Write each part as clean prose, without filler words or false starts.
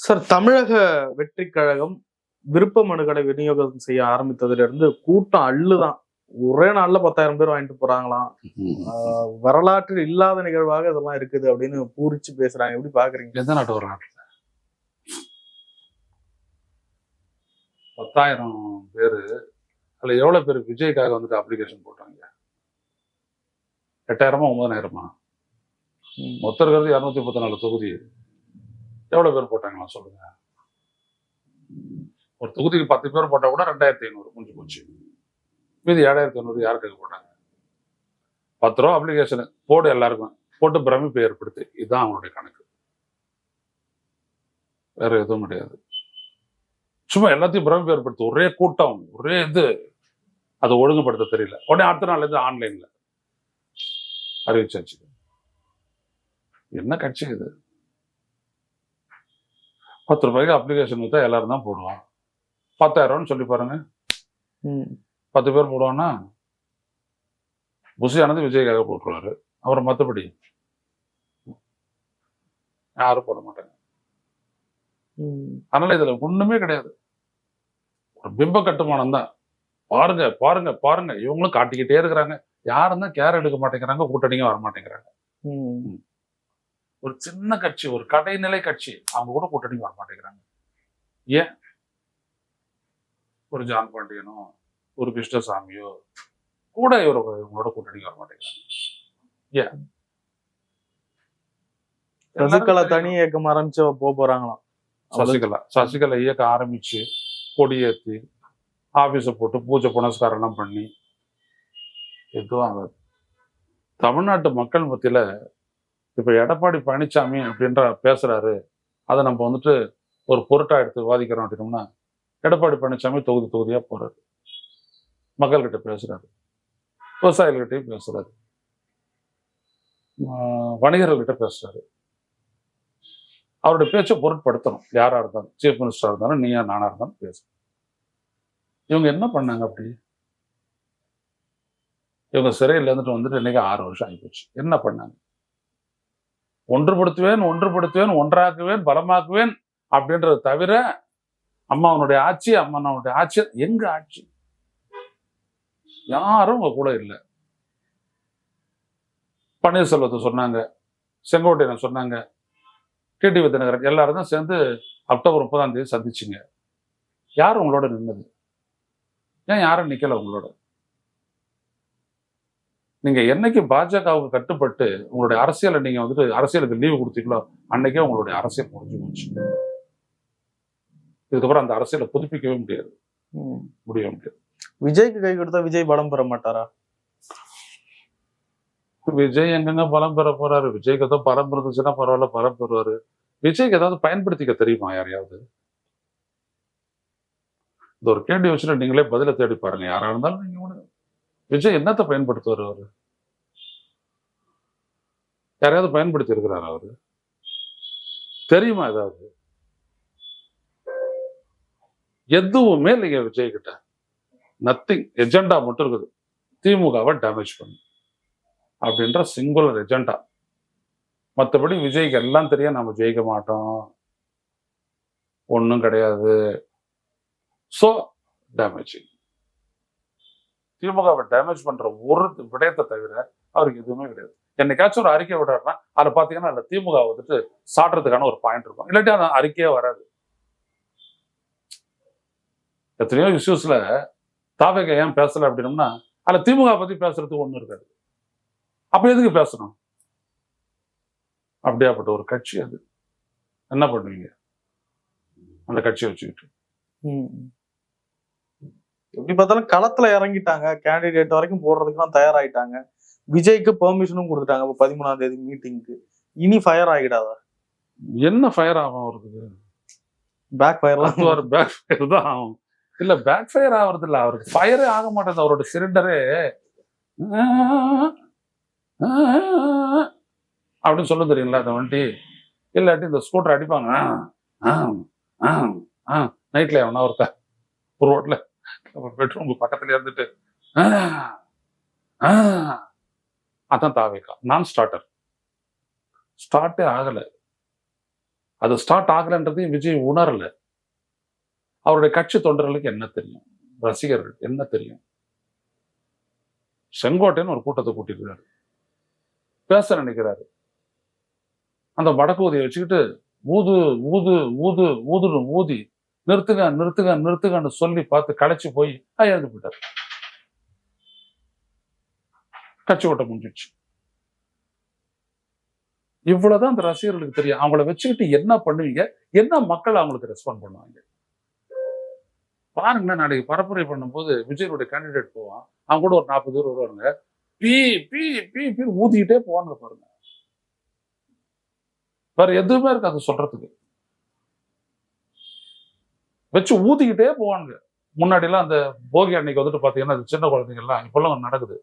Sir, தமிழக வெற்றிக் கழகம் விருப்ப மனுக்களை விநியோகம் செய்ய ஆரம்பித்ததுல இருந்து கூட்டம் அள்ளுதான். ஒரே நாள்ல 10,000 பேர் வாங்கிட்டு போறாங்களாம். வரலாற்றில் இல்லாத நிகழ்வாக இதெல்லாம் இருக்குது அப்படின்னு பூரிச்சு பேசுறாங்க. எப்படி பாக்குறீங்க? எந்த நாட்டு வரலாற்றுல 10,000 பேரு அதுல எவ்வளவு பேர் விஜய்க்காக வந்துட்டு அப்ளிகேஷன் போட்டாங்க? 8,000 9,000? மொத்த இருக்கிறது 234 தொகுதி. எவ்வளவு பேர் போட்டாங்களா சொல்லுங்க? ஒரு தொகுதிக்கு 10 பேர் போட்டா கூட 2,500 முடிஞ்சு போச்சு. மீதி 7,500 யாருக்காக போட்டாங்க? 10 ரூபா அப்ளிகேஷன் போடு, எல்லாருக்கும் போட்டு பிரமிப்பை ஏற்படுத்து. இதுதான் அவங்களுடைய கணக்கு, வேற எதுவும் கிடையாது. சும்மா எல்லாத்தையும் பிரமிப்பை ஏற்படுத்து. ஒரே கூட்டம், ஒரே இது, அதை ஒழுங்குபடுத்த தெரியல. உடனே அடுத்த நாள் இருந்து ஆன்லைன்ல அறிவிச்சாச்சு. என்ன கட்சி இது? 10 ரூபாய்க்கு அப்ளிகேஷன் கொடுத்தா எல்லாரும் தான் போடுவான். 10,000 சொல்லி பாருங்க. 10 பேர் போடுவான்னா புசியானது விஜய்க்காக போட்டுருவாரு. அப்புறம் மற்றபடி யாரும் போட மாட்டாங்க. அதனால இதுல ஒண்ணுமே கிடையாது. ஒரு பிம்ப கட்டுமானம் தான். பாருங்க பாருங்க பாருங்க, இவங்களும் காட்டிக்கிட்டே இருக்கிறாங்க. யாரும் தான் கேர் எடுக்க மாட்டேங்கிறாங்க, கூட்டணியும் வர மாட்டேங்கிறாங்க. ஒரு சின்ன கட்சி, ஒரு கடைநிலை கட்சி, அவங்க கூட கூட்டணிக்கு வர மாட்டேங்கிறாங்க. ஏன்? ஒரு ஜான் பாண்டியனோ ஒரு கிருஷ்ணசாமியோ கூட இவங்களோட கூட்டணிக்கு வர மாட்டேங்கிறாங்க. ஏன்? சசிகலா தனி இயக்கம் ஆரம்பிச்சு போறாங்களாம். சசிகலா இயக்கம் ஆரம்பிச்சு கொடியேற்றி ஆபீஸை போட்டு பூஜை புனஸ்காரம் எல்லாம் பண்ணி எதுவும் ஆகாது. தமிழ்நாட்டு மக்கள் மத்தியில இப்ப எடப்பாடி பழனிசாமி அப்படின்ற பேசுறாரு, அதை நம்ம வந்துட்டு ஒரு பொருட்டா எடுத்து விவாதிக்கிறோம் அப்படின்னோம்னா, எடப்பாடி பழனிசாமி தொகுதி தொகுதியா போறாரு, மக்கள்கிட்ட பேசுறாரு, விவசாயிகள்கிட்டையும் பேசுறாரு, வணிகர்கள்கிட்ட பேசுறாரு. அவருடைய பேச்சை பொருட்படுத்தணும். யாரா இருந்தாலும், சீஃப் மினிஸ்டரா இருந்தாலும், நீயா நானா இருந்தாலும் பேசணும். இவங்க என்ன பண்ணாங்க? அப்படி இவங்க சிறையில் இருந்துட்டு வந்துட்டு இன்னைக்கு 6 வருஷம் ஆகிப்போச்சு. என்ன பண்ணாங்க? ஒன்றுபடுத்துவேன் ஒன்றுபடுத்துவேன் ஒன்றாக்குவேன் பலமாக்குவேன் அப்படின்றத தவிர அம்மாவனுடைய ஆட்சி, அம்மாவனுடைய ஆட்சி எங்க ஆட்சி? யாரும் உங்க கூட இல்லை. பன்னீர்செல்வத்தை சொன்னாங்க, செங்கோட்டையனை சொன்னாங்க, டிடிவி தினகரன் எல்லாரும் தான் சேர்ந்து அக்டோபர் 30ஆம் தேதி சந்திச்சுங்க. யாரும் உங்களோட நின்னது? ஏன் யாரும் நிக்கல உங்களோட? நீங்க என்னைக்கு பாஜகவுக்கு கட்டுப்பட்டு உங்களுடைய அரசியலை நீங்க வந்துட்டு அரசியலுக்கு லீவு கொடுத்தீங்களோ அன்னைக்கே உங்களுடைய அரசியல் முடிஞ்சு போச்சு. இதுக்கப்புறம் அந்த அரசியலை புதுப்பிக்கவே முடியாது, முடிய முடியாது. விஜய்க்கு கை கொடுத்தா விஜய் பலம் பெற மாட்டாரா? விஜய் எங்கெங்க பலம் பெற போறாரு? விஜய்க்கு ஏதோ பலம் இருந்துச்சுன்னா பரவாயில்ல, பலம் பெறுவாரு. விஜய்க்கு ஏதாவது பயன்படுத்திக்க தெரியுமா யாரையாவது? இந்த ஒரு கேள்வி வச்சுட்டு நீங்களே பதில தேடி பாருங்க. யாரா இருந்தாலும் நீங்க விஜய் என்னத்தை பயன்படுத்துவார்? அவரு யாரையாவது பயன்படுத்தி இருக்கிறார்? அவரு தெரியுமா ஏதாவது? எதுவுமே இல்லைங்க விஜய் கிட்ட. நத்திங். எஜெண்டா மட்டும் இருக்குது. திமுகவை டேமேஜ் பண்ணு அப்படின்ற சிங்குலர் எஜெண்டா. மற்றபடி விஜய்க்கு எல்லாம் தெரியும், நம்ம ஜெயிக்க மாட்டோம், ஒன்றும் கிடையாது. So damaging. திமுகவை டேமேஜ் பண்ற ஒரு விடயத்தை தவிர அவருக்கு எதுவுமே கிடையாது. என்னைக்காச்சும் ஒரு அறிக்கை விடுறாருன்னா அதை பார்த்தீங்கன்னா அந்த திமுக வந்துட்டு சாட்டுறதுக்கான ஒரு பாயிண்ட் இருக்கும், இல்லாட்டி அந்த அறிக்கையே வராது. எத்தனையோ இஷ்யூஸ்ல தாவேக ஏன் பேசல அப்படின்னோம்னா அதுல திமுக பத்தி பேசுறதுக்கு ஒண்ணு இருக்காது. அப்ப எதுக்கு பேசணும்? அப்படியாப்பட்ட ஒரு கட்சி அது. என்ன பண்ணுவீங்க அந்த கட்சியை வச்சுக்கிட்டு? எப்படி பார்த்தாலும் களத்துல இறங்கிட்டாங்க, கேண்டிடேட் வரைக்கும் போடுறதுக்குலாம் தயாராயிட்டாங்க. விஜய்க்கு பெர்மிஷனும் கொடுத்துட்டாங்க 13ஆம் தேதி மீட்டிங்க்கு. இனி ஃபயர் ஆகிடாதா? என்ன ஃபயர் ஆகும் அவருக்கு? பேக் ஃபயர்லாம் பேக் ஃபயர் தான் ஆகும். இல்ல பேக் ஃபயர் ஆகுறது இல்ல, அவருக்கு ஃபயரே ஆக மாட்டேங்குது. அவரோட சிலிண்டரே அப்படின்னு சொல்ல தெரியுங்களா அந்த வண்டி? இல்லாட்டி இந்த ஸ்கூட்டர் அடிப்பாங்க நைட்ல எவனா ஒருத்த ஒரு ரோட்ல பெட்ரூம் பக்கத்துல இருந்துட்டு அதான் தாவேகா. நான் ஸ்டார்டர். ஸ்டார்ட்டே ஆகல. அது ஸ்டார்ட் ஆகலன்றதையும் விஜய் உணரல. அவருடைய கட்சி தொண்டர்களுக்கு என்ன தெரியும், ரசிகர்கள் என்ன தெரியும்? செங்கோட்டைன்னு ஒரு கூட்டத்தை கூட்டியிருக்காரு, பேச நினைக்கிறாரு. அந்த வடக்கூதியை வச்சுக்கிட்டு ஊது ஊது ஊது ஊதுன்னு ஊதி நிறுத்துங்க நிறுத்துங்க நிறுத்துங்கன்னு சொல்லி பார்த்து களைச்சு போய் எழுந்து போயிட்டார். கட்சி ஓட்டம் முடிஞ்சிடுச்சு. இவ்வளவுதான் அந்த ரசிகர்களுக்கு தெரியும். அவங்கள வச்சுக்கிட்டு என்ன பண்ணுவீங்க, என்ன மக்கள் அவங்களுக்கு ரெஸ்பாண்ட் பண்ணுவாங்க பாருங்களேன். நாளைக்கு பரப்புரை பண்ணும்போது விஜயனுடைய கேண்டிடேட் போவான், அவங்க கூட ஒரு 40 பேர் வருவாங்க, பீ பீ பீ பீ ஊதிக்கிட்டே போவாங்க பாருங்க. வேற எதுவுமே இருக்காது சொல்றதுக்கு, வச்சு ஊதிக்கிட்டே போவாங்க. முன்னாடி எல்லாம் அந்த போகி அன்னைக்கு வந்துட்டு பாத்தீங்கன்னா சின்ன குழந்தைங்க எல்லாம் இப்பெல்லாம் நடக்குது,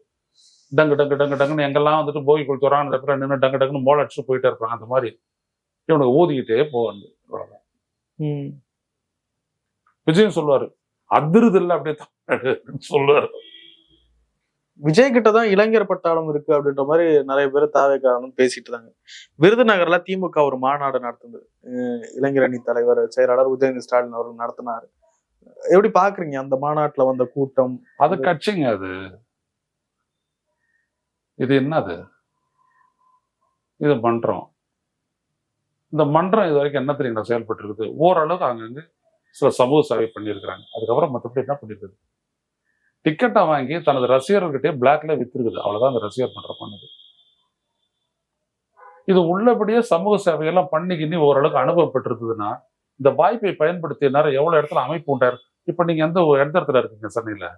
டங்கு டங்கு டங்கு டங்குன்னு எங்கெல்லாம் வந்துட்டு போகி கொடுத்துறான் அந்த இடத்துல நின்று டங்கு டங்குன்னு மோள அடிச்சுட்டு போயிட்டே இருப்பாங்க. அந்த மாதிரி இவனுக்கு ஊதிக்கிட்டே போவாங்க. விஜயம் சொல்லுவாரு, அதிருது இல்லை அப்படியே சொல்லுவாரு. விஜய் கிட்டதான் இளைஞர் பட்டாளம் இருக்கு அப்படின்ற மாதிரி நிறைய பேர் தாவேக்காரனும் பேசிட்டு இருந்தாங்க. விருதுநகர்ல திமுக ஒரு மாநாடு நடத்துது, இளைஞர் அணி தலைவர் செயலாளர் உதயநிதி ஸ்டாலின் அவர்கள் நடத்தினாரு. எப்படி பாக்குறீங்க அந்த மாநாட்டுல வந்த கூட்டம்? அது கட்சிங்க, அது இது என்னது, இது மன்றம். இந்த மன்றம் இது வரைக்கும் என்ன தெரியுங்களா செயல்பட்டு இருக்குது, ஓரளவுக்கு அங்கங்க சில சமூக சேவை பண்ணியிருக்கிறாங்க. அதுக்கப்புறம் மற்றபடி என்ன பண்ணிருக்குது, டிக்கெட்டை வாங்கி தனது ரசிகர்கள்கிட்டே பிளாக்ல வித்துருக்குது. அவ்வளவுதான் அந்த ரசிகர் மன்றம் பண்ணுது. இது உள்ளபடியே சமூக சேவையெல்லாம் பண்ணிக்கின்னு ஓரளவுக்கு அனுபவப்பட்டிருக்குதுன்னா இந்த வாய்ப்பை பயன்படுத்திய நேரம் எவ்வளவு இடத்துல அமைப்பு உண்டாரு. இப்ப நீங்க எந்த இடத்துல இருக்கீங்க? சென்னையில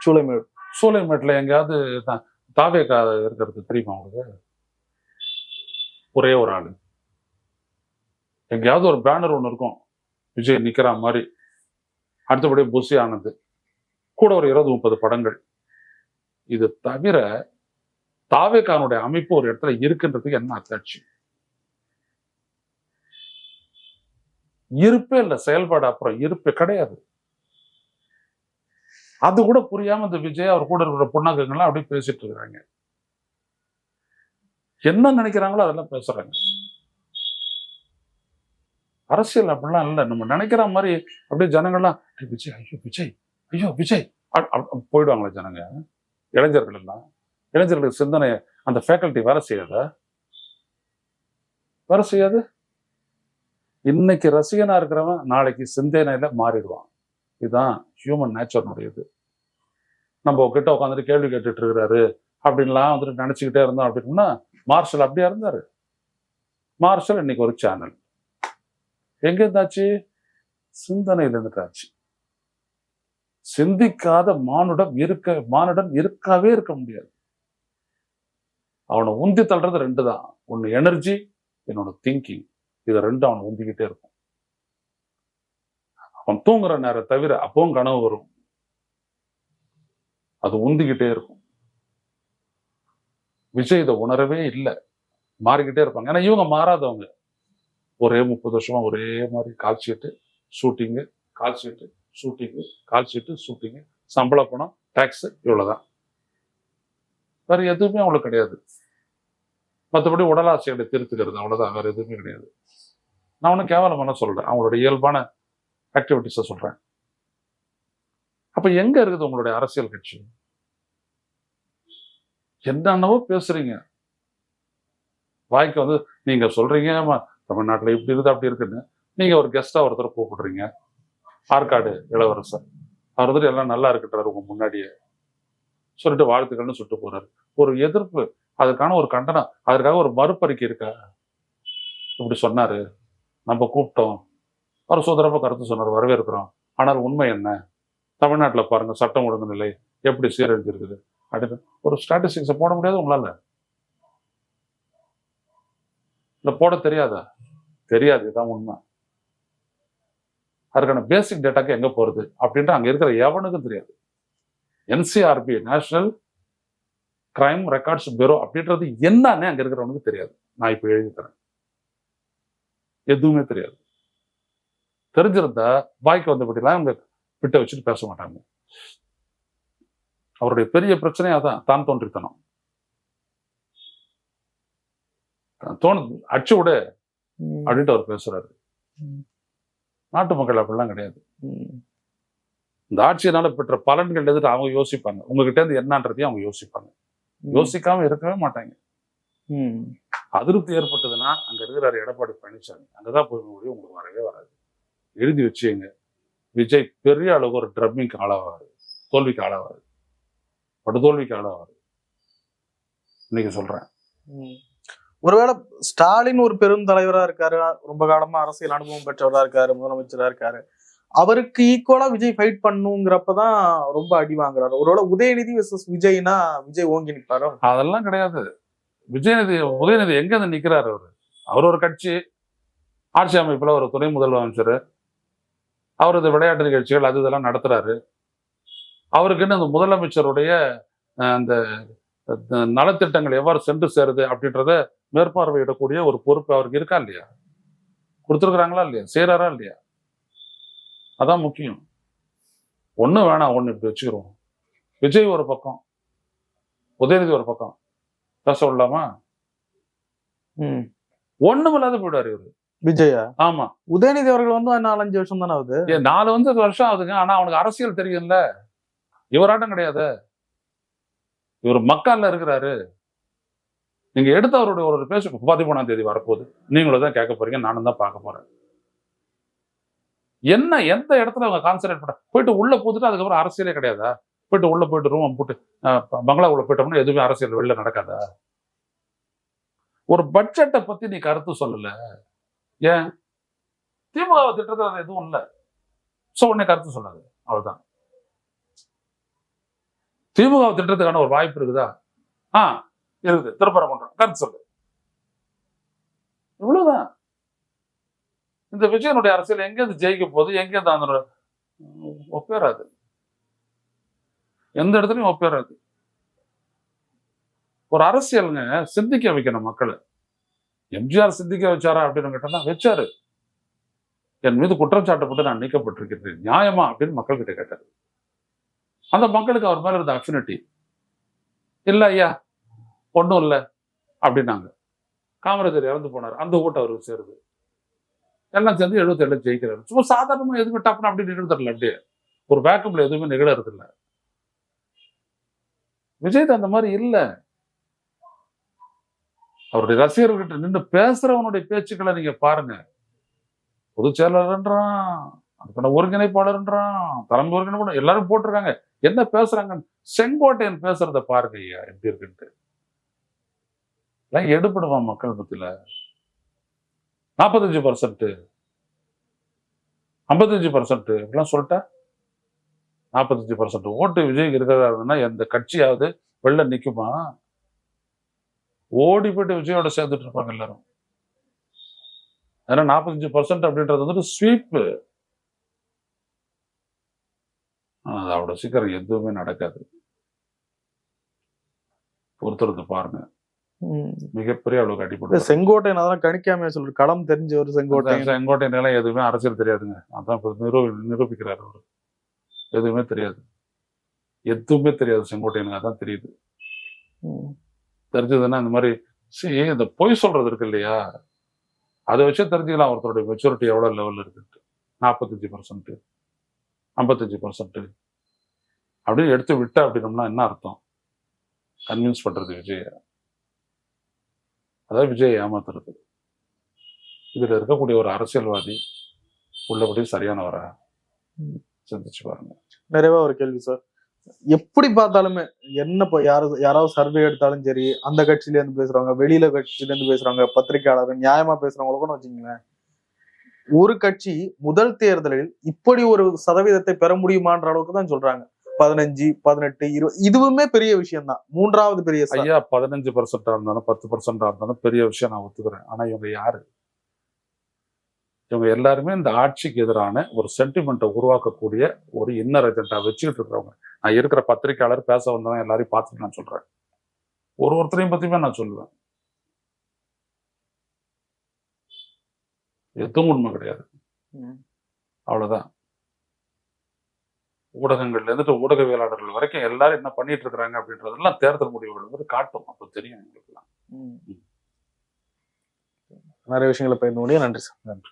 சூளைமேடு. சூளைமேட்ல எங்கேயாவது தாவேக்கா இருக்கிறது தெரியுமா உங்களுக்கு? ஒரே ஒரு ஆளு, எங்கேயாவது ஒரு பேனர் ஒண்ணு இருக்கும் விஜய் நிக்கிற மாதிரி, அடுத்தபடியே புசி ஆனது, கூட ஒரு 20-30 படங்கள். இது தவிர தாவேக்கானுடைய அமைப்பு ஒரு இடத்துல இருக்குன்றதுக்கு என்ன அத்தாட்சி? இருப்பே இல்லை, செயல்பாடு அப்புறம் இருப்பே கிடையாது. அது கூட புரியாம இந்த விஜய் அவர் கூட இருக்கிற பொண்ணாக்கங்கள்லாம் அப்படியே பேசிட்டு இருக்கிறாங்க. என்ன நினைக்கிறாங்களோ அதெல்லாம் பேசுறாங்க. அரசியல் அப்படிலாம் இல்லை, நம்ம நினைக்கிற மாதிரி அப்படியே ஜனங்கள்லாம் விஜய் ஐயோ விஜய் ஐயோ விஜய் போயிடுவாங்களா ஜனங்க? இளைஞர்கள் எல்லாம், இளைஞர்களுக்கு சிந்தனை அந்த ஃபேக்கல்டி வேலை செய்யாத, வேலை செய்யாது. இன்னைக்கு ரசிகனா இருக்கிறவன் நாளைக்கு சிந்தனையில மாறிடுவான். இதுதான் ஹியூமன் நேச்சர்னுடையது. நம்ம கிட்ட உட்காந்துட்டு கேள்வி கேட்டுட்டு இருக்கிறாரு அப்படின்லாம் வந்துட்டு நினைச்சுக்கிட்டே இருந்தோம் அப்படின்னா, மார்ஷல் அப்படியா இருந்தாரு. மார்ஷல் இன்னைக்கு ஒரு சேனல் எங்க இருந்தாச்சு, சிந்தனையில இருந்துட்டாச்சு. சிந்திக்காத மானுடன் இருக்கவே இருக்க முடியாது. அவனை உந்தி தள்ளுறது 2 தான், ஒன்னு எனர்ஜி, என்னோட திங்கிங். இதை 2 அவனை உந்திக்கிட்டே இருக்கும். அவன் தூங்குற நேரம் தவிர அப்பவும் கனவு வரும், அது உந்திக்கிட்டே இருக்கும். விஜய் இதை உணரவே இல்லை, மாறிக்கிட்டே இருப்பாங்க. ஏன்னா இவங்க மாறாதவங்க. ஒரே 30 வருஷமா ஒரே மாதிரி கால் ஷீட்டு ஷூட்டிங்கு, கால் ஷீட்டு ஷூட்டிங்கு, கால் ஷீட்டு ஷூட்டிங்கு, சம்பள பணம், டாக்ஸ், இவ்வளவுதான். வேற எதுவுமே அவங்களுக்கு கிடையாது. மற்றபடி உடலாசைகளை திருத்துக்கிறது, அவ்வளவுதான், வேற எதுவுமே கிடையாது. நான் ஒன்றும் கேவலமான சொல்றேன், அவங்களோட இயல்பான ஆக்டிவிட்டிஸை சொல்றேன். அப்ப எங்க இருக்குது உங்களுடைய அரசியல் கட்சி? என்னென்னவோ பேசுறீங்க, வாய்க்கு வந்து நீங்க சொல்றீங்க தமிழ்நாட்டுல இப்படி இருக்குது அப்படி இருக்குன்னு. நீங்க ஒரு கெஸ்டா ஒருத்தர் கூப்பிடுறீங்க, ஆற்காடு இளவரசர், அவர் வந்துட்டு எல்லாம் நல்லா இருக்குன்றாரு உங்க முன்னாடியே சொல்லிட்டு வாழ்த்துக்கள்னு சொல்லிட்டு போறாரு. ஒரு எதிர்ப்பு, அதுக்கான ஒரு கண்டனம், அதற்காக ஒரு மறுப்பறிக்கை இருக்கா? இப்படி சொன்னாரு, நம்ம கூப்பிட்டோம், அவர் சுதரப்ப கருத்து சொன்னார், வரவேற்கிறோம். ஆனால் உண்மை என்ன? தமிழ்நாட்டில் பாருங்க சட்டம் ஒழுங்கு நிலை எப்படி சீரழிஞ்சிருக்குது அப்படின்னு ஒரு ஸ்டாட்டிஸ்டிக்ஸை போட முடியாது உங்களால? இல்ல போட தெரியாதா? தெரியாது, இதுதான் உண்மை. அதுக்கான பேசிக் டேட்டாக்கு எங்க போறது அப்படின்ட்டு அங்க இருக்கிற எவனுக்கும் தெரியாது. NCRB, national crime records bureau அப்படின்றது என்னன்னு அங்க இருக்கிறவனுக்கு தெரியாது. நான் இப்ப எழுதி தரேன், எதுவுமே தெரியாது. தெரிஞ்சிருந்தா வாய்க்கு வந்தபடிலாம் அவங்க விட்ட வச்சுட்டு பேச மாட்டாங்க. அவருடைய பெரிய பிரச்சனையா தான் தோன்றித்தனம். தோணுது, அச்சு விட அப்படின்ட்டு அவர் பேசுறாரு. ம். நாட்டு மக்கள் அப்படிலாம் கிடையாது. ம். இந்த ஆட்சியினால பெற்ற பலன்கள் எதுக்கு அவங்க யோசிப்பாங்க. உங்ககிட்ட இருந்து என்னன்றதையும் அவங்க யோசிப்பாங்க. யோசிக்காம இருக்கவே மாட்டாங்க. ம். அதிருப்தி ஏற்பட்டதுன்னா அங்க இருக்கிறாரு எடப்பாடி பழனிசாமி, அங்கதான் போய் முடியும். உங்களுக்கு வரவே வராது. எழுதி வச்சுங்க. விஜய் பெரிய அளவுக்கு ஒரு ட்ரம்மிங்க்கு ஆளாவாரு, தோல்விக்கு ஆளாவாரு, படுதோல்விக்கு ஆளாவாரு. இன்னைக்கு சொல்றேன். ம். ஒருவேளை ஸ்டாலின் ஒரு பெரும் தலைவரா இருக்காரு, ரொம்ப காலமா அரசியல் அனுபவம் பெற்றவரா இருக்காரு, முதலமைச்சரா இருக்காரு. அவருக்கு ஈக்குவலா விஜய் ஃபைட் பண்ணுங்கிறப்பதான் ரொம்ப அடி வாங்குறாரு. ஒருவேளை உதயநிதி வெர்சஸ் விஜய்னா விஜய் ஓங்கி நிற்பாரோ? அதெல்லாம் கிடையாது. உதயநிதி எங்க வந்து நிக்கிறாரு? அவர் ஒரு கட்சி, ஆட்சி அமைப்புல ஒரு துணை முதலமைச்சர், அவர் இந்த விளையாட்டு நிகழ்ச்சிகள் அது இதெல்லாம் நடத்துறாரு. அவருக்குன்னு அந்த முதலமைச்சருடைய அந்த நலத்திட்டங்கள் எவ்வாறு சென்று சேருது அப்படின்றத மேற்பார்வையிடக்கூடிய ஒரு பொறுப்பு அவருக்கு இருக்கா இல்லையா? கொடுத்துருக்குறாங்களா இல்லையா? செய்யறாரா இல்லையா? அதான் முக்கியம். ஒண்ணு வேணாம், ஒண்ணு இப்படி வச்சுக்கிறோம். விஜய் ஒரு பக்கம், உதயநிதி ஒரு பக்கம், பேச விடலாமா? ஒண்ணும் இல்லாத போயிடுவாரு இவரு. விஜயா? ஆமா. உதயநிதி அவர்கள் வந்து 4-5 வருஷம் தானே ஆகுது. 4 வருஷம் ஆகுதுங்க. ஆனா அவனுக்கு அரசியல் தெரியும்ல. இவராட்டம் கிடையாது. இவர் மக்கள்ல இருக்கிறாரு. நீங்க எடுத்து அவருடைய ஒரு பேச 13ஆம் தேதி வரப்போகுது. நீங்களும் தான் கேட்க போறீங்க, நானும் தான் பார்க்க போறேன். என்ன எந்த இடத்துல அவங்க கான்சன்ட்ரேட் பண்ண போயிட்டு உள்ள போட்டுட்டு அதுக்கப்புறம் அரசியலே கிடையாதா? போயிட்டு உள்ள போயிட்டு ரூம் போட்டு பங்களாவுக்குள்ள போயிட்டோம்னா எதுவுமே அரசியல் வெளில நடக்காதா? ஒரு பட்ஜெட்டை பத்தி நீ கருத்து சொல்லல. ஏன் திமுக திட்டத்தில் அது எதுவும் இல்லை. உடனே கருத்து சொல்லாது. அவ்வளவுதான். திமுக திட்டத்துக்கான ஒரு வாய்ப்பு இருக்குதா? இருக்குது. திருப்பரங்குன்றம் கருத்து சொல்லு. இவ்வளவுதான். இந்த விஜயனுடைய அரசியல் எங்கேருந்து ஜெயிக்க போகுது, எங்கேருந்து அந்த ஒப்பேறாது. எந்த இடத்துலையும் ஒப்பேறாது. ஒரு அரசியலுங்க சிந்திக்க வைக்கணும் மக்களை. எம்ஜிஆர் சிந்திக்க வச்சாரா அப்படின்னு கேட்டா வச்சாரு. என் மீது குற்றச்சாட்டப்பட்டு நான் நீக்கப்பட்டிருக்கிறேன், நியாயமா அப்படின்னு மக்கள் கிட்ட கேட்டாரு. அந்த மக்களுக்கு அவர் மேல இருந்த அஃபினிட்டி இல்ல, ஐயா ஒன்றும் இல்லை அப்படின்னாங்க. காமராஜர் இறந்து போனார், அந்த ஓட்டு அவருக்கு சேருது. எல்லாம் சேர்ந்து 77 ஜெயிக்கிறாரு. சும்மா சாதாரணமா எதுவுமே டப்புன்னு அப்படி நிகழ்ந்துடல. அப்படியே ஒரு வேக்கம்ல எதுவுமே நிகழறது இல்லை. விஜய் அந்த மாதிரி இல்லை. அவருடைய ரசிகர்கிட்ட நின்று பேசுறவனுடைய பேச்சுக்களை நீங்க பாருங்க. பொதுச் செயலாளர்ன்றான், அதுக்கான ஒருங்கிணைப்பாளர்ன்றான், தலைமை ஒருங்கிணைப்பாளர் எல்லாரும் போட்டிருக்காங்க. என்ன பேசுறாங்க? செங்கோட்டையன் பேசுறத பாருங்க ஐயா எப்படி இருக்குன்ட்டு. எடுபடுவான் மக்கள் மத்தியில. 45%, 55% இப்படிலாம் சொல்லிட்டா 45% ஓட்டு விஜய்க்கு இருக்கிறதா இருந்ததுன்னா எந்த கட்சியாவது வெளில நிக்குமா? ஓடி போயிட்டு விஜயோட சேர்ந்துட்டு இருப்பாங்க எல்லாரும். ஏன்னா 45% அப்படின்றது வந்துட்டு ஸ்வீப். அது அவ்வளவு சீக்கிரம் எதுவுமே நடக்காது. பொறுத்திருந்து பாருங்க. மிகப்பெரிய அளவுக்கு அடிப்படை. செங்கோட்டையன் அதெல்லாம் கணிக்காம சொல்ற களம் தெரிஞ்ச ஒரு செங்கோட்டையன் எதுவுமே அரசியல் தெரியாதுங்க. அதான் நிரூபிக்கிறாரு அவரு. எதுவுமே தெரியாது, எதுவுமே தெரியாது செங்கோட்டையனுக்கு. அதான் தெரியுது. தெரிஞ்சதுன்னா இந்த மாதிரி இந்த பொய் சொல்றது இருக்கு இல்லையா, அதை வச்சு தெரிஞ்சுக்கலாம் ஒருத்தருடைய மெச்சூரிட்டி எவ்வளவு லெவல்ல இருக்கு. 45%, 55% அப்படின்னு எடுத்து விட்டா அப்படின்னோம்னா என்ன அர்த்தம்? கன்வின்ஸ் பண்றது விஜய், அதாவது விஜய் ஏமாத்துறது. இதுல இருக்கக்கூடிய ஒரு அரசியல்வாதி உள்ளபடி சரியானவரா சிந்திச்சு பாருங்க. நிறைவா ஒரு கேள்வி சார். எப்படி பார்த்தாலுமே என்ன யாராவது சர்வே எடுத்தாலும் சரி, அந்த கட்சியில இருந்து பேசுறவங்க, வெளியில கட்சியில இருந்து பேசுறவங்க, பத்திரிகையாளர், நியாயமா பேசுறவங்களுக்கும் வச்சுக்கோங்களேன், ஒரு கட்சி முதல் தேர்தலில் இப்படி ஒரு சதவீதத்தை பெற முடியுமான்ற அளவுக்கு தான் சொல்றாங்க. 15, 18, 20 இதுவுமே பெரிய விஷயம் தான். மூன்றாவது பெரிய ஐயா 15% இருந்தாலும் 10% இருந்தாலும் பெரிய விஷயம் நான் ஒத்துக்கிறேன். ஆனா இவங்க யாரு? இவங்க எல்லாருமே இந்த ஆட்சிக்கு எதிரான ஒரு சென்டிமெண்ட்டை உருவாக்கக்கூடிய ஒரு இன்னர் ஏஜெண்டா வச்சுக்கிட்டு இருக்கிறவங்க. நான் இருக்கிற பத்திரிகையாளர் பேச வந்தவன் எல்லாரையும் பார்த்துட்டு நான் சொல்றேன். ஒருத்தரையும் பத்தியுமே நான் சொல்லுவேன். எதுவும் உண்மை கிடையாது. அவ்வளவுதான். ஊடகங்கள்ல இருந்துட்டு ஊடகவியலாளர்கள் வரைக்கும் எல்லாரும் என்ன பண்ணிட்டு இருக்கிறாங்க அப்படின்றதெல்லாம் தேர்தல் முடிவுகள் வந்து காட்டும். அப்ப தெரியும் எங்களுக்கு எல்லாம். நிறைய விஷயங்களை பகிர்ந்து முடியும். நன்றி சார். நன்றி.